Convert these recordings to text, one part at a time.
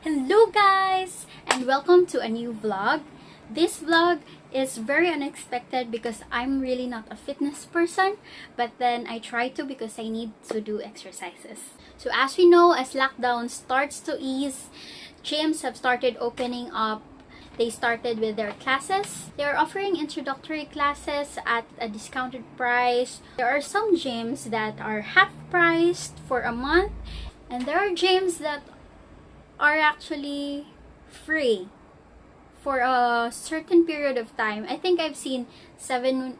Hello guys, and welcome to a new vlog. This vlog is very unexpected because I'm really not a fitness person, but then I try to because I need to do exercises. So as we know, as lockdown starts to ease, gyms have started opening up. They started with their classes. They are offering introductory classes at a discounted price. There are some gyms that are half priced for a month, and there are gyms that are actually free for a certain period of time. I think I've seen 7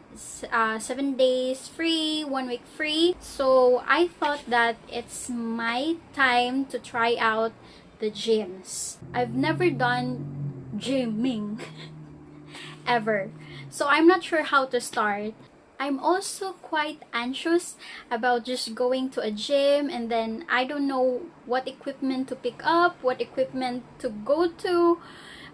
days free, 1 week free. So I thought that it's my time to try out the gyms. I've never done gymming ever, so I'm not sure how to start. I'm also quite anxious about just going to a gym, and then I don't know what equipment to pick up, what equipment to go to.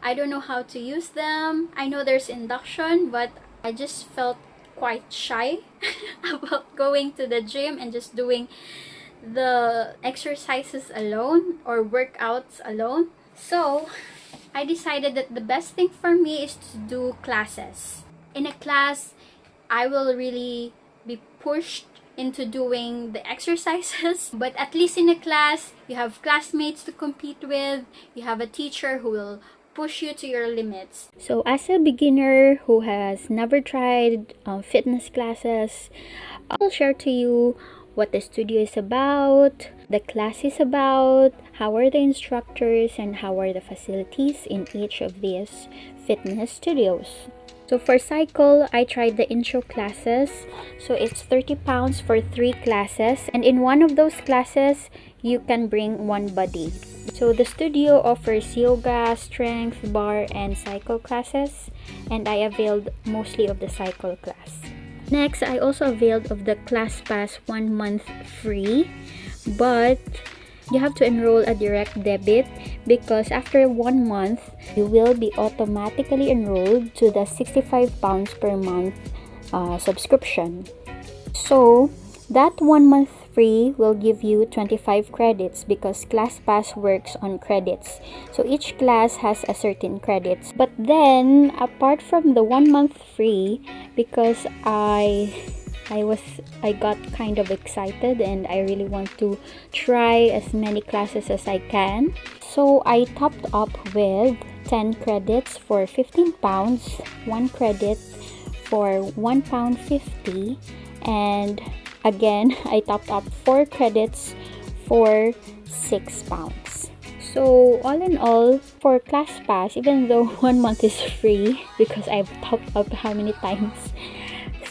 I don't know how to use them. I know there's induction, but I just felt quite shy about going to the gym and just doing the exercises alone or workouts alone. So I decided that the best thing for me is to do classes. In a class, I will really be pushed into doing the exercises, but at least in a class, you have classmates to compete with, you have a teacher who will push you to your limits. So as a beginner who has never tried fitness classes, I'll share to you what the studio is about, the class is about, how are the instructors, and how are the facilities in each of these fitness studios. So for Cycle, I tried the intro classes. So it's 30 pounds for 3 classes. And in one of those classes, you can bring one buddy. So the studio offers yoga, strength, barre, and cycle classes. And I availed mostly of the cycle class. Next, I also availed of the ClassPass 1 month free. But you have to enroll a direct debit because after 1 month, you will be automatically enrolled to the 65 pounds per month subscription. So that 1 month free will give you 25 credits because ClassPass works on credits. So each class has a certain credits. But then, apart from the 1 month free, because I got kind of excited and I really want to try as many classes as I can. So I topped up with 10 credits for 15 pounds, 1 credit for £1.50, and again I topped up 4 credits for £6. So all in all, for ClassPass, even though 1 month is free because I've topped up how many times,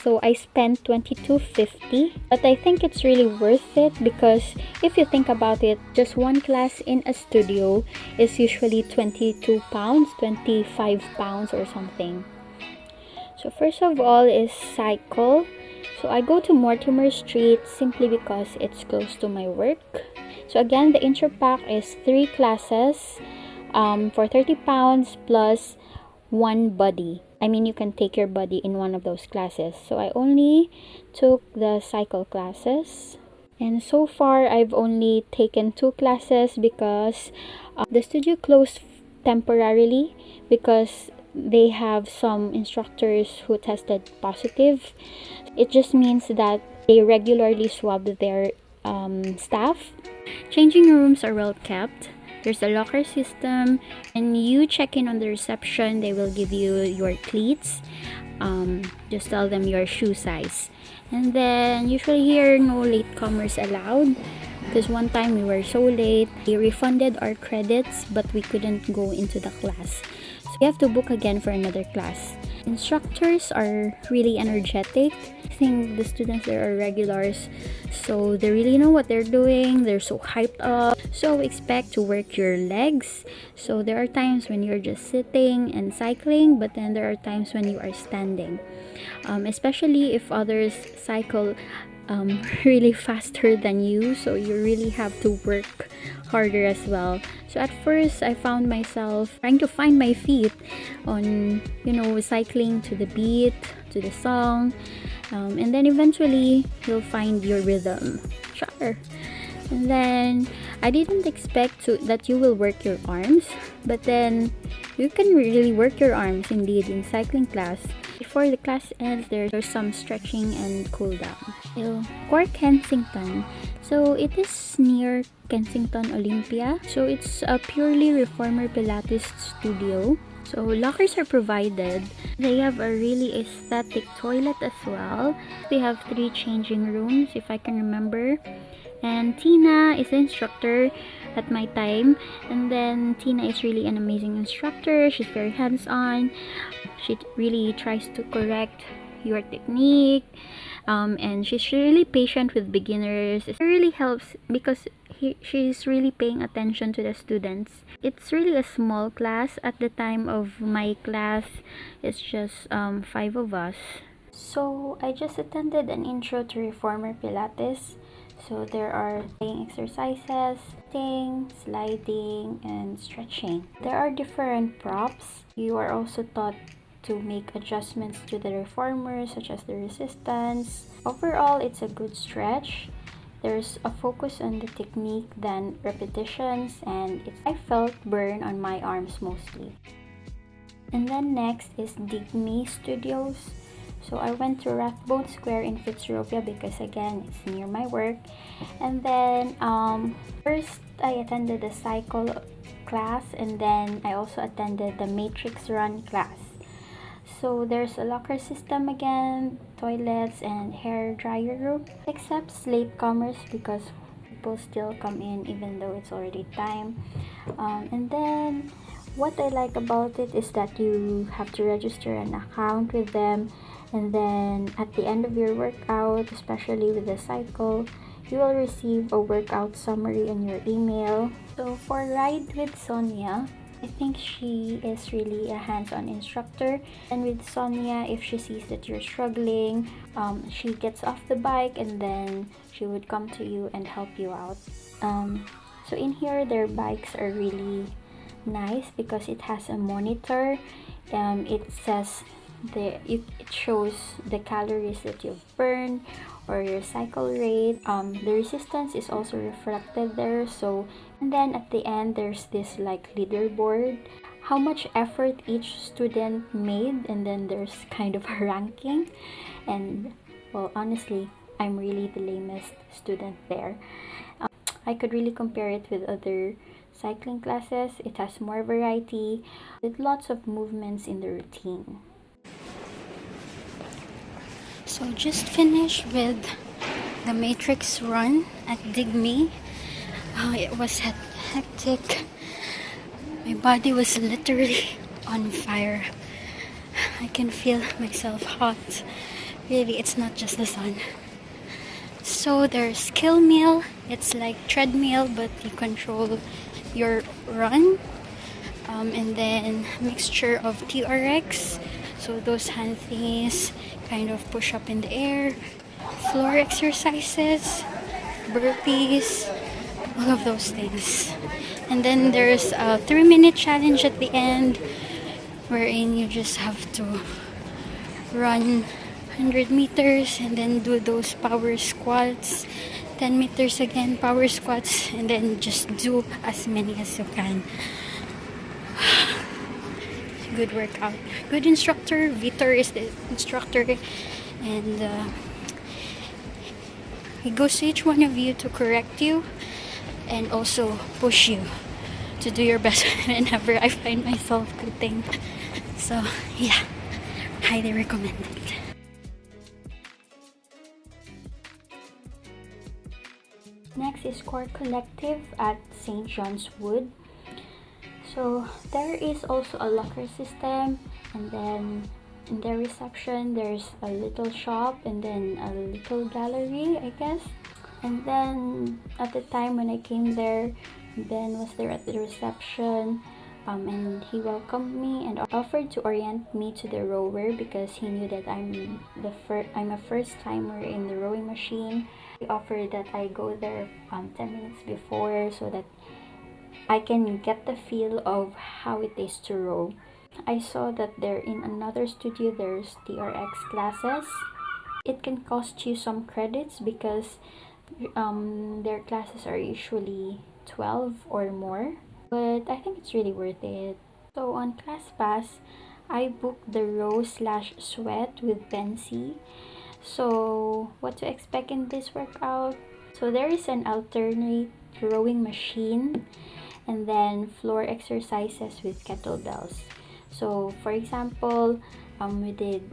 so I spent $22.50, but I think it's really worth it because if you think about it, just one class in a studio is usually 22 pounds, 25 pounds or something. So first of all is Cycle. So I go to Mortimer Street simply because it's close to my work. So again, the intro pack is 3 classes for 30 pounds plus 1 buddy. I mean, you can take your buddy in one of those classes. So I only took the cycle classes. And so far, I've only taken 2 classes because the studio closed temporarily because they have some instructors who tested positive. It just means that they regularly swab their staff. Changing rooms are well kept. There's a locker system, and you check in on the reception. They will give you your cleats. Just tell them your shoe size. And then usually here, no latecomers allowed. because one time we were so late. They refunded our credits, but we couldn't go into the class. So we have to book again for another class. Instructors are really energetic. I think the students there are regulars, so they really know what they're doing. They're so hyped up. So expect to work your legs. So there are times when you're just sitting and cycling, but then there are times when you are standing. Especially if others cycle really faster than you, so you really have to work harder as well. So at first I found myself trying to find my feet on, cycling to the beat, to the song, and then eventually you'll find your rhythm. Sure. And then I didn't expect that you will work your arms, but then you can really work your arms indeed in cycling class. Before the class ends, there's some stretching and cool down. Cork Kensington. So it is near Kensington Olympia. So it's a purely reformer Pilates studio. So lockers are provided. They have a really aesthetic toilet as well. They have 3 changing rooms, if I can remember. And Tina is the instructor at my time. And then Tina is really an amazing instructor. She's very hands-on. She really tries to correct your technique. And she's really patient with beginners. It really helps because she's really paying attention to the students. It's really a small class. At the time of my class, it's just 5 of us. So I just attended an intro to reformer Pilates. So there are playing exercises, sitting, sliding, and stretching. There are different props. You are also taught to make adjustments to the reformers, such as the resistance. Overall, it's a good stretch. There's a focus on the technique than repetitions, and I felt burn on my arms mostly. And then next is Dig Me Studios. So I went to Rathbone Square in Fitzrovia because again, it's near my work. And then first I attended the cycle class, and then I also attended the matrix run class. So there's a locker system again, toilets, and hair dryer room. Accepts latecomers because people still come in even though it's already time. And then what I like about it is that you have to register an account with them, and then at the end of your workout, especially with the cycle, you will receive a workout summary in your email. So for Ride with Sonia, I think she is really a hands-on instructor. And with Sonia, if she sees that you're struggling, she gets off the bike and then she would come to you and help you out. So in here, their bikes are really nice because it has a monitor. It says it shows the calories that you've burned or your cycle rate. The resistance is also reflected there. So, and then at the end, there's this like leaderboard, how much effort each student made, and then there's kind of a ranking. And well, honestly, I'm really the lamest student there. I could really compare it with other cycling classes. It has more variety with lots of movements in the routine. So just finished with the matrix run at Dig Me. It was hectic. My body was literally on fire. I can feel myself hot. Really, it's not just the sun. So there's skill meal. It's like treadmill, but you control your run. And then mixture of TRX. So those hand thingies, kind of push up in the air, floor exercises, burpees, all of those things. And then there's a 3-minute challenge at the end, wherein you just have to run 100 meters and then do those power squats, 10 meters again, power squats, and then just do as many as you can. Good workout. Good instructor. Vitor is the instructor, and he goes to each one of you to correct you and also push you to do your best whenever I find myself quitting. So yeah, highly recommend it. Next This is Core Collective at St. John's Wood. So there is also a locker system, and then in their reception there's a little shop and then a little gallery, I guess. And then at the time when I came there, Ben was there at the reception, and he welcomed me and offered to orient me to the rower because he knew that I'm a first timer in the rowing machine. He offered that I go there 10 minutes before so that I can get the feel of how it is to row. I saw that there in another studio there's TRX classes. It can cost you some credits because their classes are usually 12 or more, but I think it's really worth it. So on ClassPass, I booked the row/sweat with Bensi. So what to expect in this workout? So there is an alternate rowing machine and then floor exercises with kettlebells. So for example, we did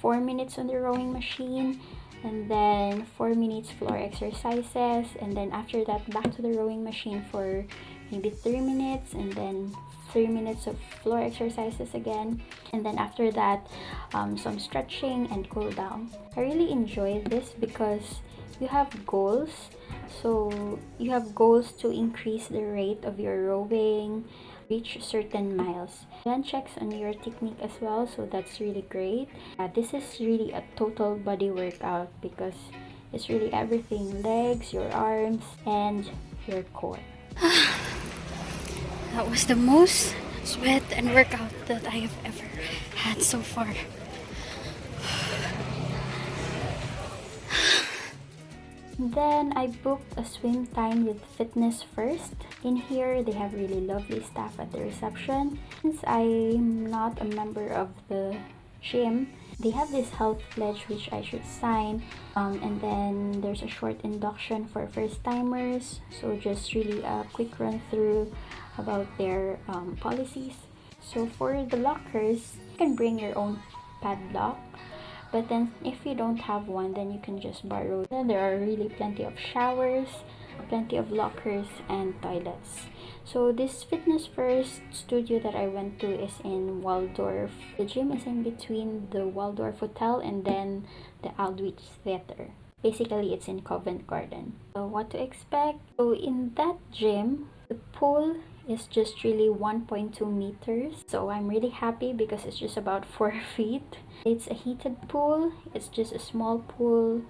4 minutes on the rowing machine, and then 4 minutes floor exercises, and then after that back to the rowing machine for maybe 3 minutes, and then 3 minutes of floor exercises again, and then after that some stretching and cool down. I really enjoy this because you have goals. So you have goals to increase the rate of your rowing, reach certain miles. Then checks on your technique as well, so that's really great. This is really a total body workout because it's really everything: legs, your arms, and your core. That was the most sweat and workout that I have ever had so far. Then I booked a swim time with Fitness First. In here, they have really lovely staff at the reception. Since I'm not a member of the gym, they have this health pledge which I should sign, and then there's a short induction for first timers. So just really a quick run through about their policies. So for the lockers, you can bring your own padlock. But then if you don't have one, then you can just borrow. Then there are really plenty of showers, plenty of lockers, and toilets. So this Fitness First studio that I went to is in Waldorf. The gym is in between the Waldorf Hotel and then the Aldwych Theater. Basically, it's in Covent Garden. So what to expect? So in that gym, the pool is just really 1.2 meters. So I'm really happy because it's just about 4 feet. It's a heated pool. It's just a small pool.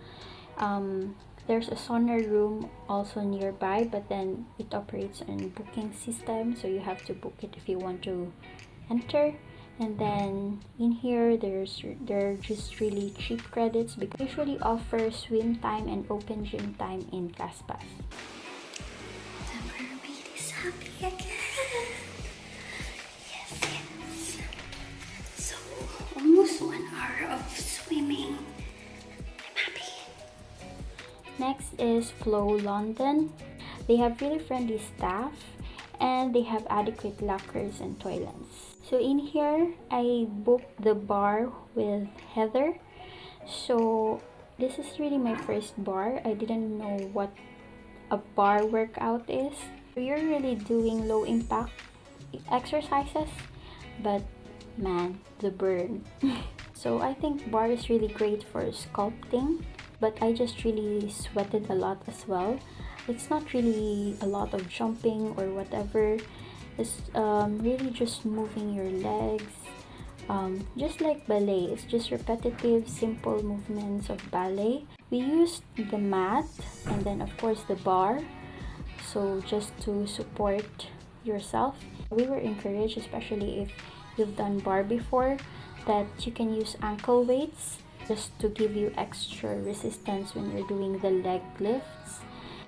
There's a sauna room also nearby, but then it operates on booking system, so you have to book it if you want to enter. And then in here there are just really cheap credits because they usually offer swim time and open gym time in ClassPass. The mermaid is happy again. Yes. So almost 1 hour of swimming. I'm happy. Next is Flow London. They have really friendly staff and they have adequate lockers and toilets. So in here, I booked the bar with Heather. So this is really my first bar. I didn't know what a bar workout is. So you're really doing low impact exercises, but man, the burn. So I think bar is really great for sculpting, but I just really sweated a lot as well. It's not really a lot of jumping or whatever. It's really just moving your legs, just like ballet. It's just repetitive, simple movements of ballet. We used the mat and then of course the bar, so just to support yourself. We were encouraged, especially if you've done bar before, that you can use ankle weights just to give you extra resistance when you're doing the leg lifts.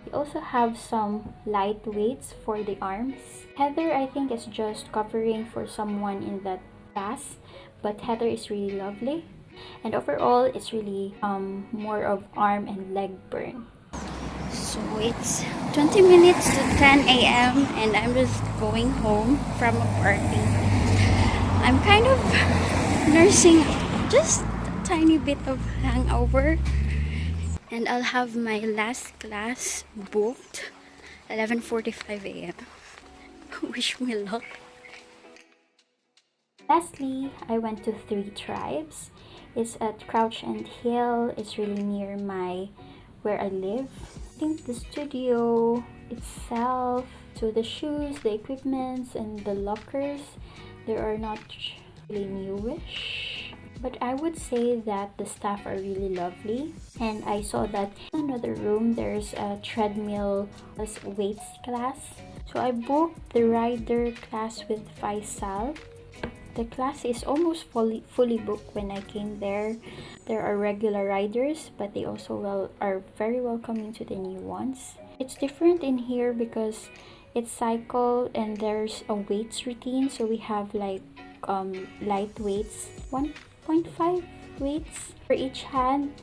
We also have some light weights for the arms. Heather, I think, is just covering for someone in that class, but Heather is really lovely. And overall, it's really more of arm and leg burn. So it's 20 minutes to 10 a.m. and I'm just going home from a party. I'm kind of nursing just a tiny bit of hangover. And I'll have my last class booked 11:45 a.m. Wish me luck. Lastly, I went to Three Tribes. It's at Crouch and Hill. It's really near where I live. I think the studio itself, so the shoes, the equipments, and the lockers, they are not really newish. But I would say that the staff are really lovely. And I saw that in another room, there's a treadmill plus weights class. So I booked the rider class with Faisal. The class is almost fully booked when I came there. There are regular riders, but they also are very welcoming to the new ones. It's different in here because it's cycle and there's a weights routine. So we have like light weights, 1.5 weights for each hand.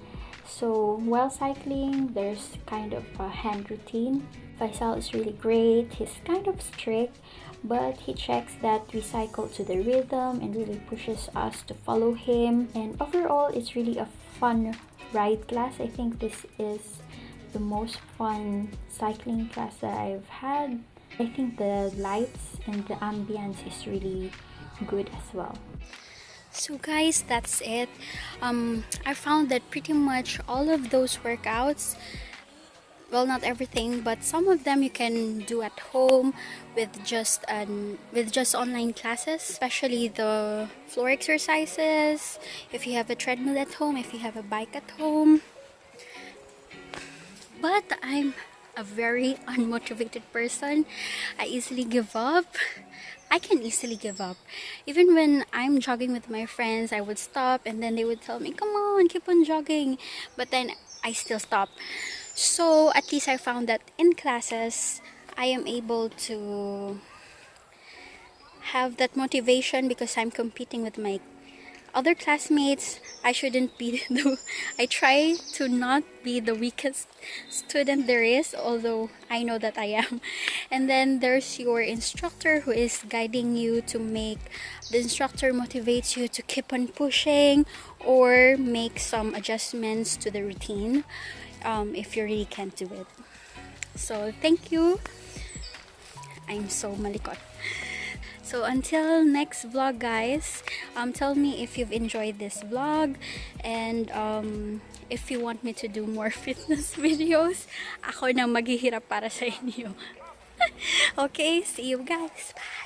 So while cycling, there's kind of a hand routine. Faisal is really great. He's kind of strict, but he checks that we cycle to the rhythm and really pushes us to follow him. And overall, it's really a fun ride class. I think this is the most fun cycling class that I've had. I think the lights and the ambience is really good as well. So guys, that's it. I found that pretty much all of those workouts, well, not everything, but some of them you can do at home with just online classes, especially the floor exercises. If you have a treadmill at home, if you have a bike at home. But I'm a very unmotivated person. I easily give up. I can easily give up. Even when I'm jogging with my friends, I would stop and then they would tell me, come on, keep on jogging. But then I still stop. So at least I found that in classes, I am able to have that motivation because I'm competing with my other classmates. I shouldn't be I try to not be the weakest student there is, although I know that I am. And then there's your instructor who is guiding you to make, the instructor motivates you to keep on pushing or make some adjustments to the routine if you really can't do it. So thank you. I'm so malikot. So until next vlog guys, tell me if you've enjoyed this vlog and if you want me to do more fitness videos, ako na maghihirap para sa inyo. Okay, see you guys. Bye.